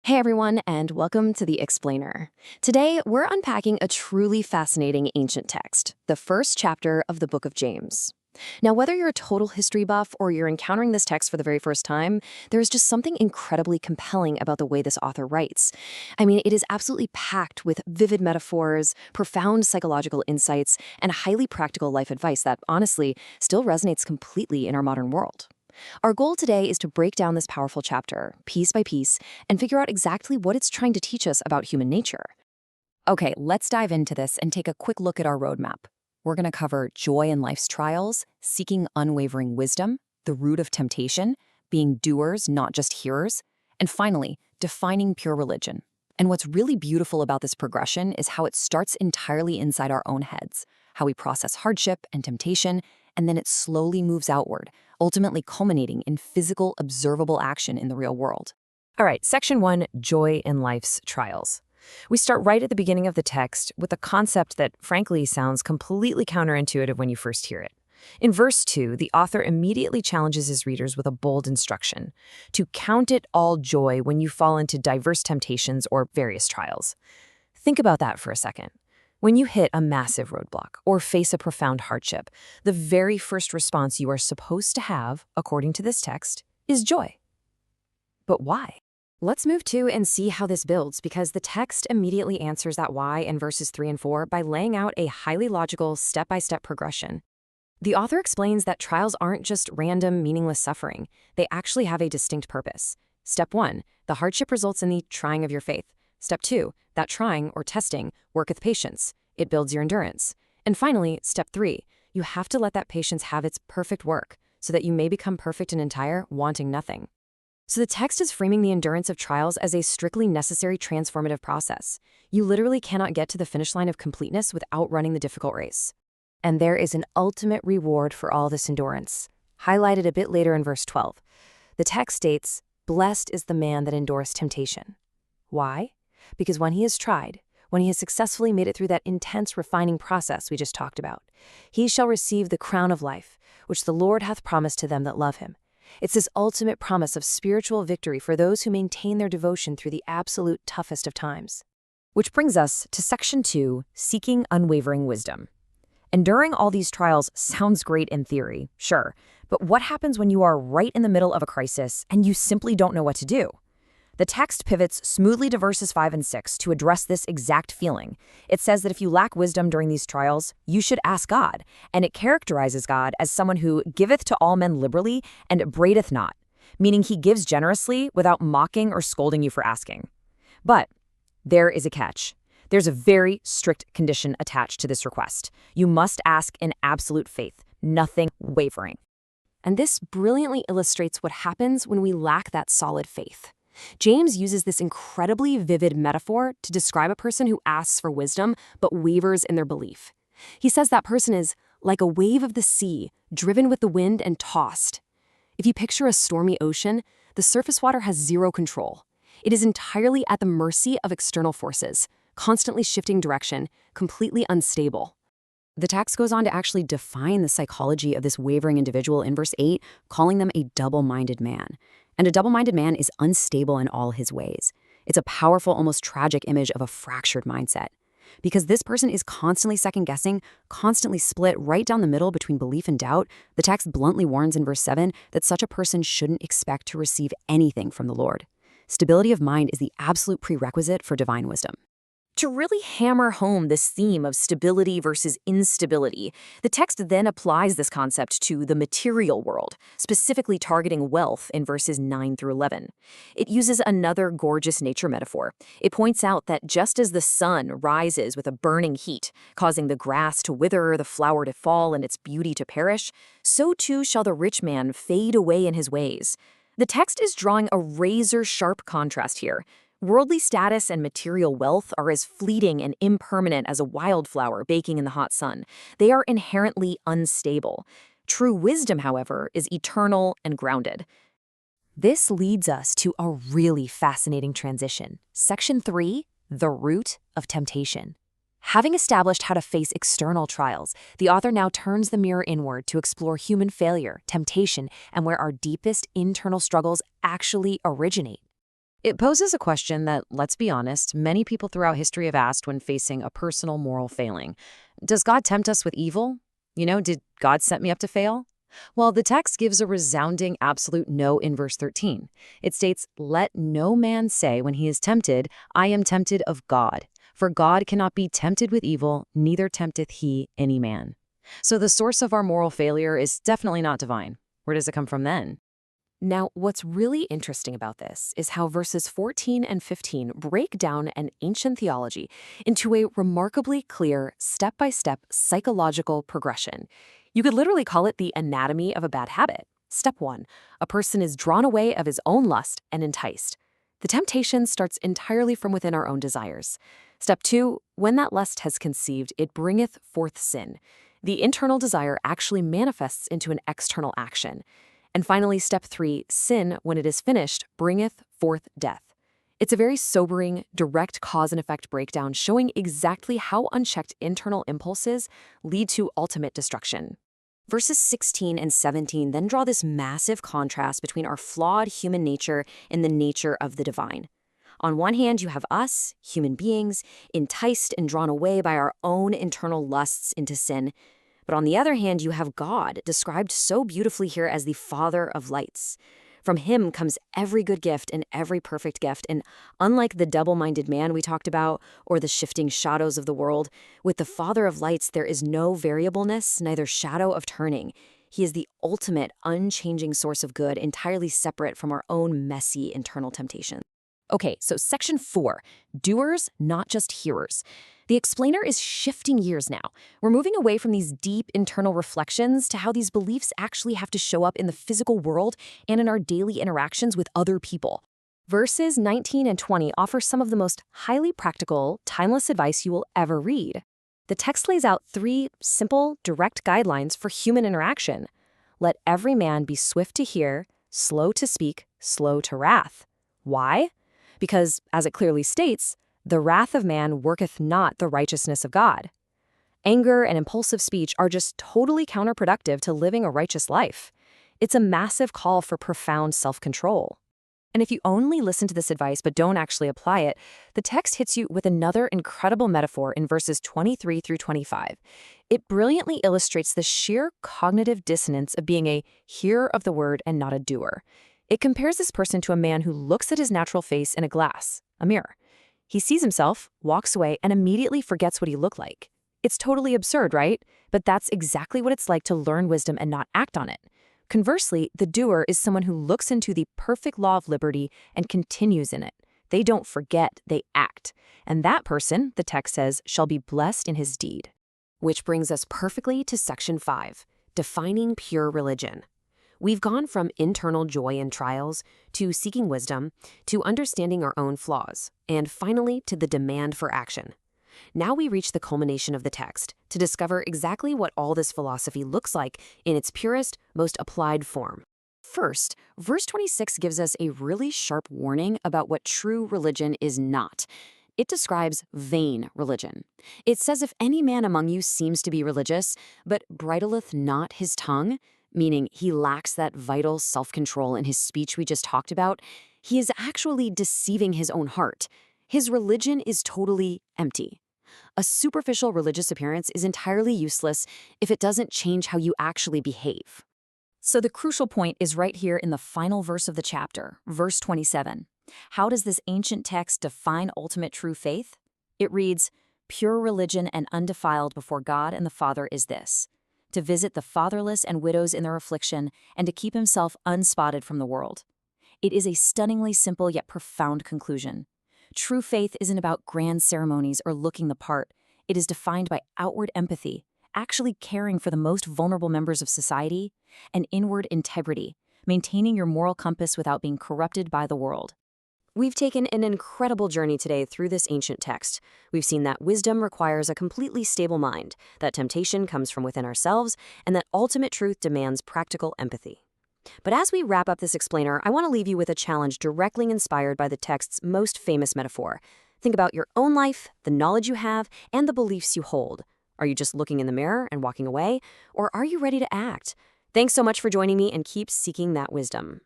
Hey everyone, and welcome to The Explainer. Today, we're unpacking a truly fascinating ancient text, the first chapter of the Book of James. Now, whether you're a total history buff or you're encountering this text for the very first time, there is just something incredibly compelling about the way this author writes. I mean, it is absolutely packed with vivid metaphors, profound psychological insights, and highly practical life advice that, honestly, still resonates completely in our modern world. Our goal today is to break down this powerful chapter, piece by piece, and figure out exactly what it's trying to teach us about human nature. Okay, let's dive into this and take a quick look at our roadmap. We're going to cover joy in life's trials, seeking unwavering wisdom, the root of temptation, being doers, not just hearers, and finally, defining pure religion. And what's really beautiful about this progression is how it starts entirely inside our own heads, how we process hardship and temptation, and then it slowly moves outward, ultimately culminating in physical, observable action in the real world. All right, Section 1, Joy in Life's Trials. We start right at the beginning of the text with a concept that, frankly, sounds completely counterintuitive when you first hear it. In verse 2, the author immediately challenges his readers with a bold instruction to count it all joy when you fall into diverse temptations or various trials. Think about that for a second. When you hit a massive roadblock or face a profound hardship, the very first response you are supposed to have, according to this text, is joy. But why? Let's move to and see how this builds, because the text immediately answers that why in verses 3 and 4 by laying out a highly logical step-by-step progression. The author explains that trials aren't just random, meaningless suffering. They actually have a distinct purpose. Step 1, the hardship results in the trying of your faith. Step 2, that trying, or testing, worketh patience. It builds your endurance. And finally, step 3, you have to let that patience have its perfect work, so that you may become perfect and entire, wanting nothing. So the text is framing the endurance of trials as a strictly necessary transformative process. You literally cannot get to the finish line of completeness without running the difficult race. And there is an ultimate reward for all this endurance, highlighted a bit later in verse 12. The text states, "Blessed is the man that endures temptation." Why? Because when he is tried, when he has successfully made it through that intense refining process we just talked about, he shall receive the crown of life, which the Lord hath promised to them that love him. It's this ultimate promise of spiritual victory for those who maintain their devotion through the absolute toughest of times. Which brings us to Section 2, Seeking Unwavering Wisdom. Enduring all these trials sounds great in theory, sure, but what happens when you are right in the middle of a crisis and you simply don't know what to do? The text pivots smoothly to verses 5 and 6 to address this exact feeling. It says that if you lack wisdom during these trials, you should ask God, and it characterizes God as someone who giveth to all men liberally and upbraideth not, meaning he gives generously without mocking or scolding you for asking. But there is a catch. There's a very strict condition attached to this request. You must ask in absolute faith, nothing wavering. And this brilliantly illustrates what happens when we lack that solid faith. James uses this incredibly vivid metaphor to describe a person who asks for wisdom but wavers in their belief. He says that person is like a wave of the sea, driven with the wind and tossed. If you picture a stormy ocean, the surface water has zero control. It is entirely at the mercy of external forces, constantly shifting direction, completely unstable. The text goes on to actually define the psychology of this wavering individual in verse 8, calling them a double-minded man. And a double-minded man is unstable in all his ways. It's a powerful, almost tragic image of a fractured mindset. Because this person is constantly second-guessing, constantly split right down the middle between belief and doubt, the text bluntly warns in verse 7 that such a person shouldn't expect to receive anything from the Lord. Stability of mind is the absolute prerequisite for divine wisdom. To really hammer home this theme of stability versus instability, the text then applies this concept to the material world, specifically targeting wealth in verses 9 through 11. It uses another gorgeous nature metaphor. It points out that just as the sun rises with a burning heat, causing the grass to wither, the flower to fall, and its beauty to perish, so too shall the rich man fade away in his ways. The text is drawing a razor-sharp contrast here. Worldly status and material wealth are as fleeting and impermanent as a wildflower baking in the hot sun. They are inherently unstable. True wisdom, however, is eternal and grounded. This leads us to a really fascinating transition. Section 3, The Root of Temptation. Having established how to face external trials, the author now turns the mirror inward to explore human failure, temptation, and where our deepest internal struggles actually originate. It poses a question that, let's be honest, many people throughout history have asked when facing a personal moral failing. Does God tempt us with evil? Did God set me up to fail? Well, the text gives a resounding absolute no in verse 13. It states, "Let no man say when he is tempted, I am tempted of God. For God cannot be tempted with evil, neither tempteth he any man." So the source of our moral failure is definitely not divine. Where does it come from then? Now, what's really interesting about this is how verses 14 and 15 break down an ancient theology into a remarkably clear, step-by-step psychological progression. You could literally call it the anatomy of a bad habit. Step 1, a person is drawn away of his own lust and enticed. The temptation starts entirely from within our own desires. Step 2, when that lust has conceived, it bringeth forth sin. The internal desire actually manifests into an external action. And finally, step 3, sin, when it is finished, bringeth forth death. It's a very sobering, direct cause and effect breakdown showing exactly how unchecked internal impulses lead to ultimate destruction. Verses 16 and 17 then draw this massive contrast between our flawed human nature and the nature of the divine. On one hand, you have us, human beings, enticed and drawn away by our own internal lusts into sin. But on the other hand, you have God, described so beautifully here as the Father of lights. From him comes every good gift and every perfect gift, and unlike the double-minded man we talked about, or the shifting shadows of the world, with the Father of lights there is no variableness, neither shadow of turning. He is the ultimate, unchanging source of good, entirely separate from our own messy internal temptation. Okay, so section 4, doers, not just hearers. The explainer is shifting gears now. We're moving away from these deep internal reflections to how these beliefs actually have to show up in the physical world and in our daily interactions with other people. Verses 19 and 20 offer some of the most highly practical, timeless advice you will ever read. The text lays out 3 simple, direct guidelines for human interaction. Let every man be swift to hear, slow to speak, slow to wrath. Why? Because, as it clearly states, the wrath of man worketh not the righteousness of God. Anger and impulsive speech are just totally counterproductive to living a righteous life. It's a massive call for profound self-control. And if you only listen to this advice but don't actually apply it, the text hits you with another incredible metaphor in verses 23 through 25. It brilliantly illustrates the sheer cognitive dissonance of being a hearer of the word and not a doer. It compares this person to a man who looks at his natural face in a glass, a mirror. He sees himself, walks away, and immediately forgets what he looked like. It's totally absurd, right? But that's exactly what it's like to learn wisdom and not act on it. Conversely, the doer is someone who looks into the perfect law of liberty and continues in it. They don't forget, they act. And that person, the text says, shall be blessed in his deed. Which brings us perfectly to section 5, defining pure religion. We've gone from internal joy in trials, to seeking wisdom, to understanding our own flaws, and finally to the demand for action. Now we reach the culmination of the text to discover exactly what all this philosophy looks like in its purest, most applied form. First, verse 26 gives us a really sharp warning about what true religion is not. It describes vain religion. It says if any man among you seems to be religious, but bridleth not his tongue, meaning he lacks that vital self-control in his speech we just talked about, he is actually deceiving his own heart. His religion is totally empty. A superficial religious appearance is entirely useless if it doesn't change how you actually behave. So the crucial point is right here in the final verse of the chapter, verse 27. How does this ancient text define ultimate true faith? It reads, "Pure religion and undefiled before God and the Father is this, to visit the fatherless and widows in their affliction, and to keep himself unspotted from the world." It is a stunningly simple yet profound conclusion. True faith isn't about grand ceremonies or looking the part. It is defined by outward empathy, actually caring for the most vulnerable members of society, and inward integrity, maintaining your moral compass without being corrupted by the world. We've taken an incredible journey today through this ancient text. We've seen that wisdom requires a completely stable mind, that temptation comes from within ourselves, and that ultimate truth demands practical empathy. But as we wrap up this explainer, I want to leave you with a challenge directly inspired by the text's most famous metaphor. Think about your own life, the knowledge you have, and the beliefs you hold. Are you just looking in the mirror and walking away, or are you ready to act? Thanks so much for joining me, and keep seeking that wisdom.